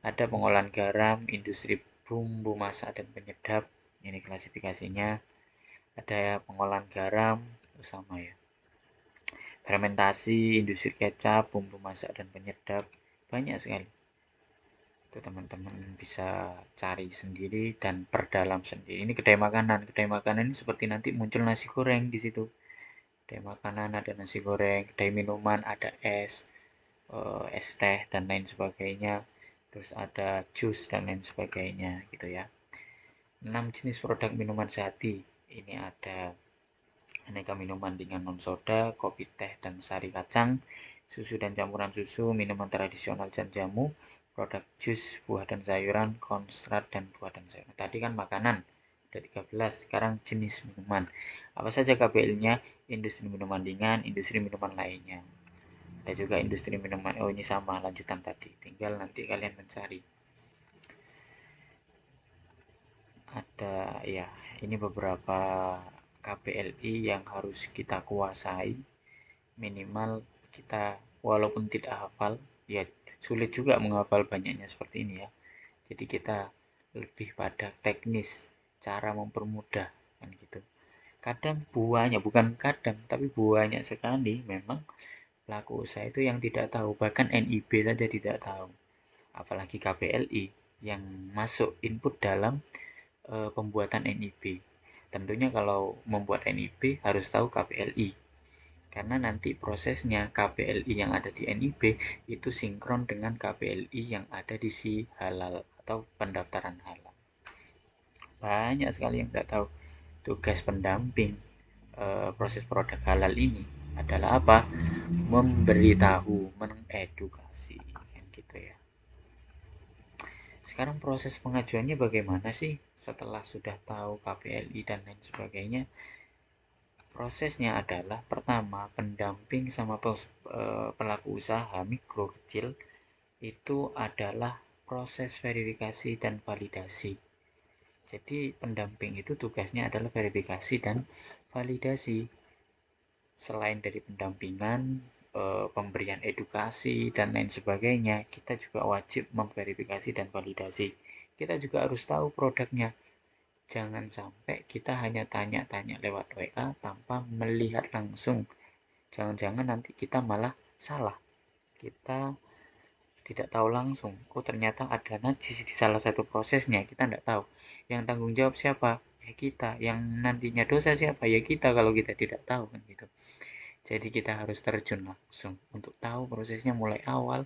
Ada pengolahan garam, industri bumbu masak dan penyedap, ini klasifikasinya. Ada pengolahan garam, sama ya. Fermentasi, industri kecap, bumbu masak dan penyedap, banyak sekali. Itu teman-teman bisa cari sendiri dan perdalam sendiri. Ini kedai makanan. Kedai makanan ini seperti nanti muncul nasi goreng di situ. Kedai makanan ada nasi goreng, kedai minuman ada es, es teh dan lain sebagainya. Terus ada jus dan lain sebagainya gitu ya. 6 jenis produk minuman sehati. Ini ada aneka minuman dengan non soda, kopi teh dan sari kacang, susu dan campuran susu, minuman tradisional dan jamu, produk jus, buah dan sayuran, konsentrat dan buah dan sayuran. Tadi kan makanan, ada 13. Sekarang jenis minuman. Apa saja KBL-nya? Industri minuman ringan, industri minuman lainnya. Ada juga industri minuman, oh ini sama lanjutan tadi. Tinggal nanti kalian mencari. Ada ya, ini beberapa KBLI yang harus kita kuasai. Minimal kita walaupun tidak hafal, ya sulit juga menghafal banyaknya seperti ini ya. Jadi kita lebih pada teknis, cara mempermudah kan gitu. Kadang buahnya, bukan kadang, tapi buahnya sekali memang pelaku usaha itu yang tidak tahu, bahkan NIB saja tidak tahu. Apalagi KBLI yang masuk input dalam pembuatan NIB. Tentunya kalau membuat NIB harus tahu KBLI. Karena nanti prosesnya KBLI yang ada di NIB itu sinkron dengan KBLI yang ada di si halal atau pendaftaran halal. Banyak sekali yang tidak tahu. Tugas pendamping proses produk halal ini adalah apa? Memberitahu, mengedukasi, kan gitu ya. Sekarang proses pengajuannya bagaimana sih setelah sudah tahu KBLI dan lain sebagainya? Prosesnya adalah pertama, pendamping sama pelaku usaha mikro kecil itu adalah proses verifikasi dan validasi. Jadi pendamping itu tugasnya adalah verifikasi dan validasi. Selain dari pendampingan, pemberian edukasi dan lain sebagainya, kita juga wajib memverifikasi dan validasi. Kita juga harus tahu produknya. Jangan sampai kita hanya tanya-tanya lewat WA tanpa melihat langsung. Jangan-jangan nanti kita malah salah. Kita tidak tahu langsung. Oh, ternyata ada najis di salah satu prosesnya. Kita tidak tahu. Yang tanggung jawab siapa? Ya kita. Yang nantinya dosa siapa? Ya kita kalau kita tidak tahu kan gitu. Jadi kita harus terjun langsung untuk tahu prosesnya mulai awal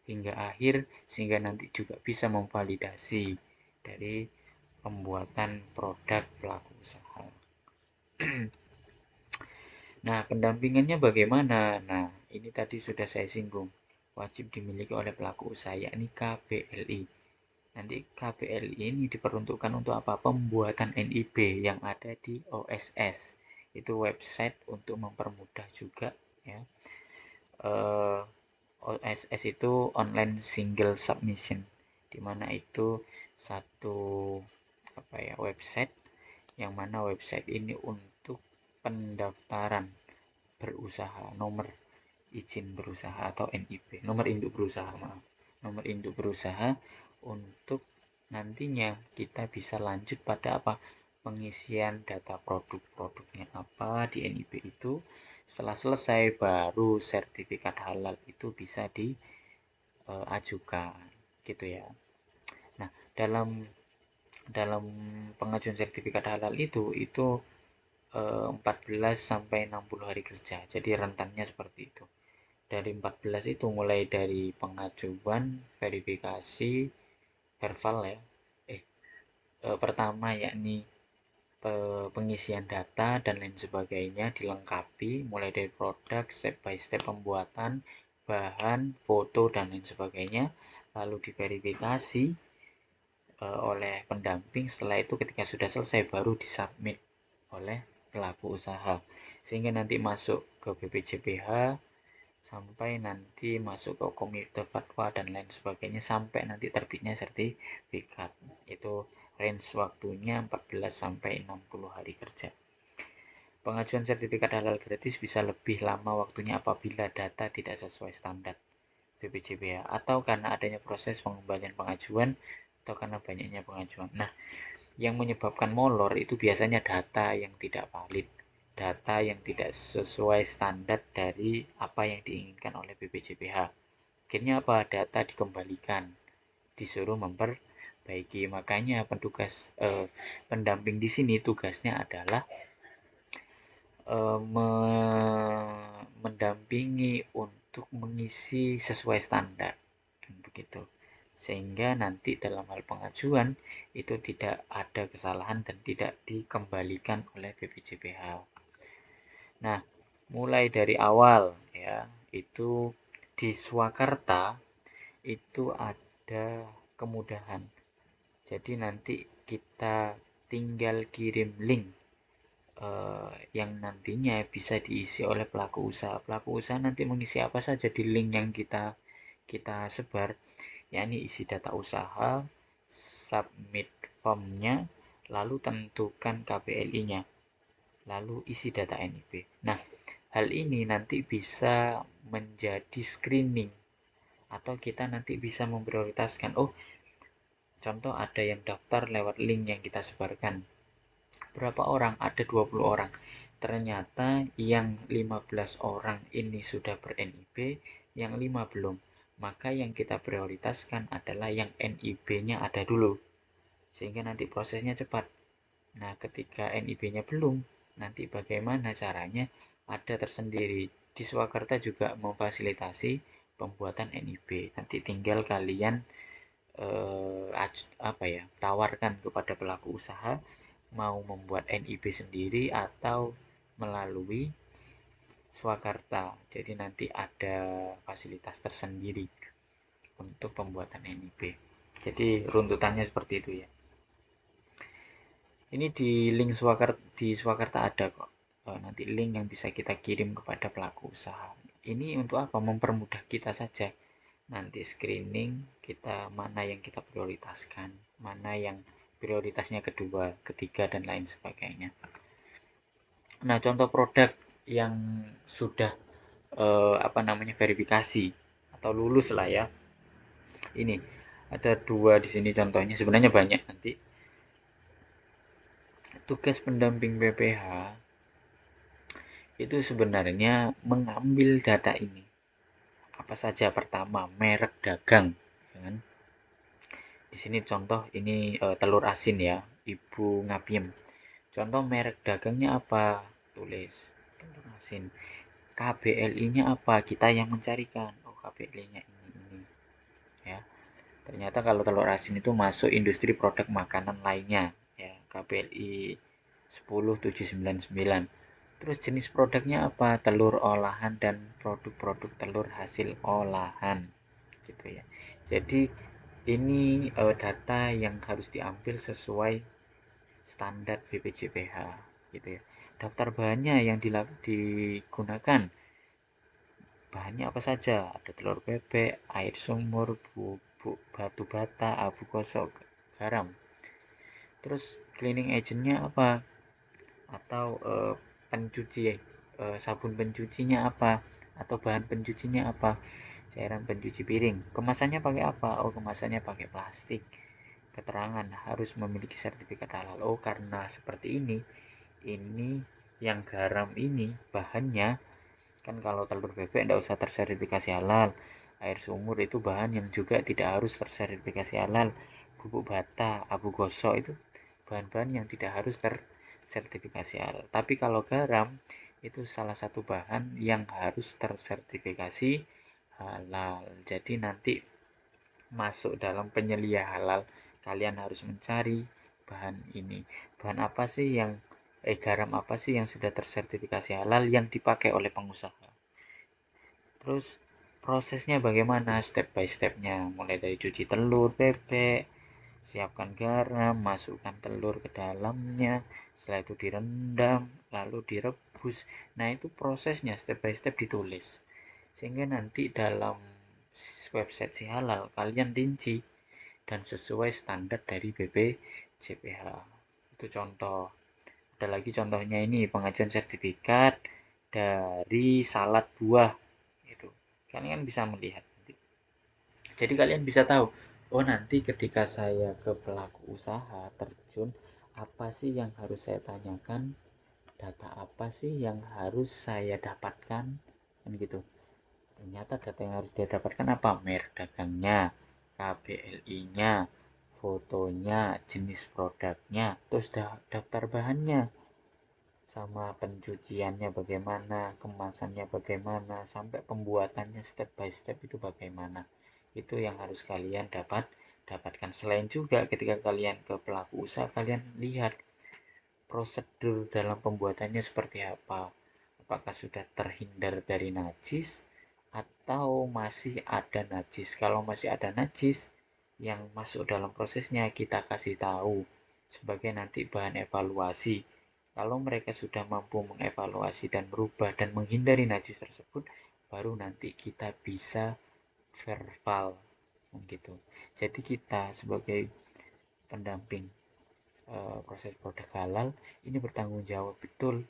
hingga akhir sehingga nanti juga bisa memvalidasi dari pembuatan produk pelaku usaha. Nah, pendampingannya bagaimana? Nah, ini tadi sudah saya singgung. Wajib dimiliki oleh pelaku usaha, yakni KBLI. Nanti KBLI ini diperuntukkan untuk apa? Pembuatan NIB yang ada di OSS. Itu website untuk mempermudah juga ya. OSS itu online single submission, di mana itu satu apa ya, website yang mana website ini untuk pendaftaran berusaha, nomor izin berusaha atau NIB, nomor induk berusaha, maaf. Nomor induk berusaha untuk nantinya kita bisa lanjut pada apa? Pengisian data produk-produknya apa di NIB itu. Setelah selesai baru sertifikat halal itu bisa diajukan gitu ya. Nah, dalam dalam pengajuan sertifikat halal itu 14 sampai 60 hari kerja. Jadi rentannya seperti itu. Dari 14 itu mulai dari pengajuan, verifikasi, verbal ya. Pertama yakni pengisian data dan lain sebagainya dilengkapi mulai dari produk, step by step pembuatan, bahan, foto dan lain sebagainya, lalu diverifikasi oleh pendamping. Setelah itu ketika sudah selesai baru disubmit oleh pelaku usaha sehingga nanti masuk ke BPJPH sampai nanti masuk ke komite fatwa dan lain sebagainya sampai nanti terbitnya sertifikat. Itu range waktunya 14 sampai 60 hari kerja. Pengajuan sertifikat halal gratis bisa lebih lama waktunya apabila data tidak sesuai standar. BPJPH, atau karena adanya proses pengembalian pengajuan, atau karena banyaknya pengajuan. Nah, yang menyebabkan molor itu biasanya data yang tidak valid, data yang tidak sesuai standar dari apa yang diinginkan oleh BPJPH. Akhirnya apa? Data dikembalikan, disuruh memperbaiki. Makanya pendamping di sini tugasnya adalah mendampingi untuk mengisi sesuai standar, begitu, sehingga nanti dalam hal pengajuan itu tidak ada kesalahan dan tidak dikembalikan oleh BPJPH. Nah, mulai dari awal ya, itu di Swakarta itu ada kemudahan. Jadi nanti kita tinggal kirim link yang nantinya bisa diisi oleh pelaku usaha. Pelaku usaha nanti mengisi apa saja di link yang kita sebar, yakni isi data usaha, submit formnya, lalu tentukan KPLI-nya, lalu isi data NIP. Nah, hal ini nanti bisa menjadi screening, atau kita nanti bisa memprioritaskan, oh, contoh ada yang daftar lewat link yang kita sebarkan. Berapa orang? Ada 20 orang. Ternyata yang 15 orang ini sudah ber-NIB, yang 5 belum. Maka yang kita prioritaskan adalah yang NIB-nya ada dulu, sehingga nanti prosesnya cepat. Nah, ketika NIB-nya belum, nanti bagaimana caranya? Ada tersendiri. Di Swakarta juga memfasilitasi pembuatan NIB. Nanti tinggal kalian tawarkan kepada pelaku usaha mau membuat NIB sendiri atau melalui Swakarta. Jadi nanti ada fasilitas tersendiri untuk pembuatan NIB. Jadi runtutannya seperti itu ya. Ini di link Swakarta ada kok. Nanti link yang bisa kita kirim kepada pelaku usaha. Ini untuk apa? Mempermudah kita saja. Nanti screening kita mana yang kita prioritaskan, mana yang prioritasnya kedua, ketiga, dan lain sebagainya. Nah, contoh produk yang sudah verifikasi atau lulus lah ya. Ini ada dua di sini contohnya, sebenarnya banyak nanti. Tugas pendamping PPH itu sebenarnya mengambil data ini. Apa saja? Pertama, merek dagang, kan? Di sini contoh ini telur asin ya, Ibu Ngapiem. Contoh merek dagangnya apa? Tulis telur asin. KBLI-nya apa? Kita yang mencarikan. Oh, KBLI-nya ini ya. Ternyata kalau telur asin itu masuk industri produk makanan lainnya ya, KBLI 10799. Terus jenis produknya apa? Telur olahan dan produk-produk telur hasil olahan, gitu ya. Jadi ini data yang harus diambil sesuai standar BPJPH, gitu ya. Daftar bahannya yang digunakan, bahannya apa saja? Ada telur bebek, air sumur, bubuk batu bata, abu gosok, garam. Terus cleaning agentnya apa? Atau sabun pencucinya apa? Atau bahan pencucinya apa? Cairan pencuci piring. Kemasannya pakai apa? Oh, kemasannya pakai plastik. Keterangan harus memiliki sertifikat halal. Oh, karena seperti ini yang garam ini bahannya, kan kalau telur bebek tidak usah tersertifikasi halal. Air sumur itu bahan yang juga tidak harus tersertifikasi halal. Bubuk bata, abu gosok itu bahan-bahan yang tidak harus tersertifikasi halal. Tapi kalau garam itu salah satu bahan yang harus tersertifikasi halal. Jadi nanti masuk dalam penyelia halal, kalian harus mencari bahan ini. Bahan apa sih garam apa sih yang sudah tersertifikasi halal yang dipakai oleh pengusaha. Terus prosesnya bagaimana, step by stepnya, mulai dari cuci telur bebek, siapkan garam, masukkan telur ke dalamnya, setelah itu direndam, lalu direbus. Nah, itu prosesnya step by step ditulis, sehingga nanti dalam website si halal kalian rinci dan sesuai standar dari BPJPH. Itu contoh. Ada lagi contohnya ini, pengajuan sertifikat dari salad buah, itu kalian bisa melihat nanti. Jadi kalian bisa tahu, oh nanti ketika saya ke pelaku usaha terjun, apa sih yang harus saya tanyakan, data apa sih yang harus saya dapatkan, kan gitu. Ternyata data yang harus dia dapatkan apa? Merek dagangnya, KBLI-nya, fotonya, jenis produknya, terus daftar bahannya, sama pencuciannya bagaimana, kemasannya bagaimana, sampai pembuatannya step by step itu bagaimana. Itu yang harus kalian dapatkan. Selain juga ketika kalian ke pelaku usaha, kalian lihat prosedur dalam pembuatannya seperti apa. Apakah sudah terhindar dari najis atau masih ada najis. Kalau masih ada najis yang masuk dalam prosesnya, kita kasih tahu sebagai nanti bahan evaluasi. Kalau mereka sudah mampu mengevaluasi dan berubah dan menghindari najis tersebut, baru nanti kita bisa verbal gitu. Jadi kita sebagai pendamping proses produk halal ini bertanggung jawab betul.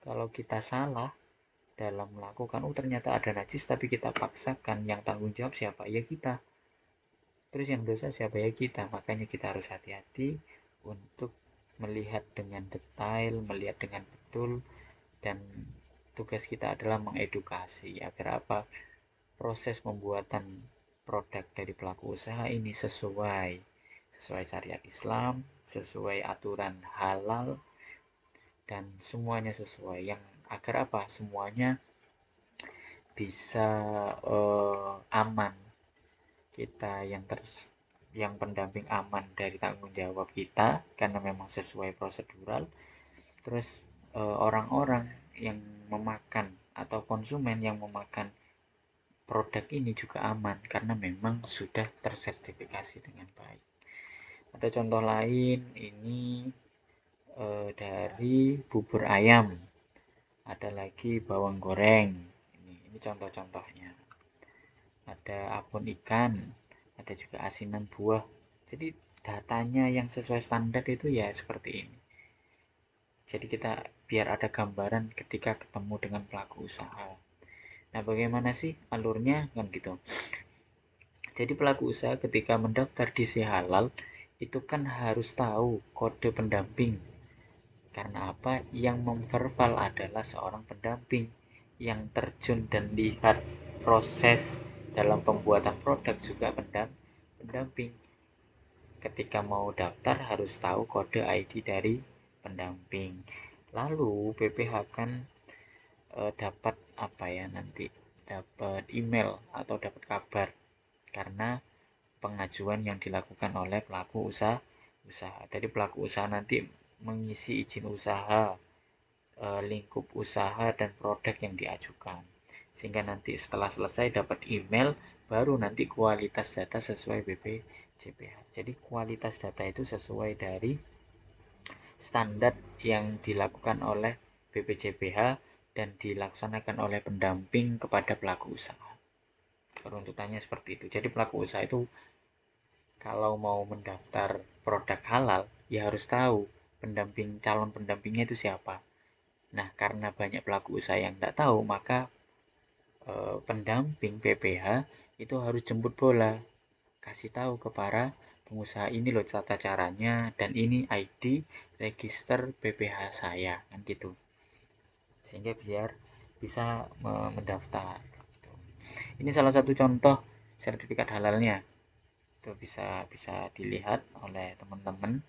Kalau kita salah dalam melakukan, oh ternyata ada najis tapi kita paksakan, yang tanggung jawab siapa? Ya kita. Terus yang dosa siapa? Ya kita. Makanya kita harus hati-hati untuk melihat dengan detail, melihat dengan betul, dan tugas kita adalah mengedukasi agar apa? Proses pembuatan produk dari pelaku usaha ini sesuai syariat Islam, sesuai aturan halal, dan semuanya sesuai, yang agar apa? Semuanya bisa aman, kita yang pendamping aman dari tanggung jawab kita karena memang sesuai prosedural. Terus orang-orang yang memakan atau konsumen yang memakan produk ini juga aman karena memang sudah tersertifikasi dengan baik. Ada contoh lain ini dari bubur ayam, ada lagi bawang goreng. Ini contoh-contohnya. Ada abon ikan, ada juga asinan buah. Jadi datanya yang sesuai standar itu ya seperti ini. Jadi kita biar ada gambaran ketika ketemu dengan pelaku usaha. Nah, bagaimana sih alurnya kan gitu. Jadi pelaku usaha ketika mendaftar di Si Halal itu kan harus tahu kode pendamping. Karena apa? Yang memverbal adalah seorang pendamping yang terjun dan lihat proses dalam pembuatan produk juga pendamping. Ketika mau daftar harus tahu kode ID dari pendamping. Lalu BPH kan dapat apa ya nanti? Dapat email atau dapat kabar karena pengajuan yang dilakukan oleh pelaku usaha. Dari pelaku usaha nanti mengisi izin usaha, lingkup usaha dan produk yang diajukan. Sehingga nanti setelah selesai dapat email, baru nanti kualitas data sesuai BPJPH. Jadi kualitas data itu sesuai dari standar yang dilakukan oleh BPJPH dan dilaksanakan oleh pendamping kepada pelaku usaha. Peruntutannya seperti itu. Jadi pelaku usaha itu kalau mau mendaftar produk halal, ya harus tahu calon pendampingnya itu siapa. Nah, karena banyak pelaku usaha yang tidak tahu, maka pendamping PPH itu harus jemput bola, kasih tahu ke para pengusaha, ini loh tata caranya dan ini ID register PPH saya, kan gitu. Sehingga biar bisa mendaftar. Gitu. Ini salah satu contoh sertifikat halalnya. Itu bisa bisa dilihat oleh teman-teman.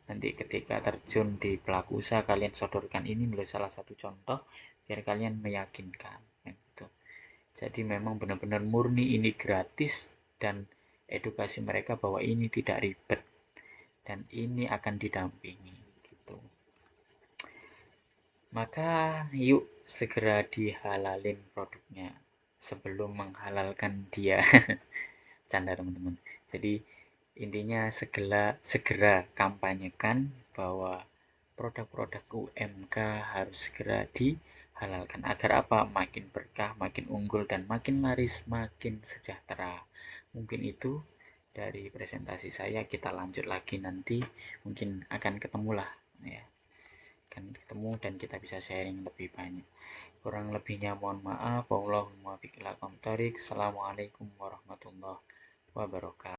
Nanti ketika terjun di pelaku usaha kalian sodorkan ini menjadi salah satu contoh biar kalian meyakinkan gitu. Jadi memang benar-benar murni ini gratis dan edukasi mereka bahwa ini tidak ribet dan ini akan didampingi gitu. Maka yuk segera dihalalin produknya sebelum menghalalkan dia. Canda teman-teman. Jadi intinya segera kampanyekan bahwa produk-produk UMK harus segera dihalalkan agar apa? Makin berkah, makin unggul dan makin laris, makin sejahtera. Mungkin itu dari presentasi saya, kita lanjut lagi nanti, mungkin akan ketemu lah ya. Akan ketemu dan kita bisa sharing lebih banyak. Kurang lebihnya mohon maaf. Wallahumma biqil. Assalamualaikum warahmatullahi wabarakatuh.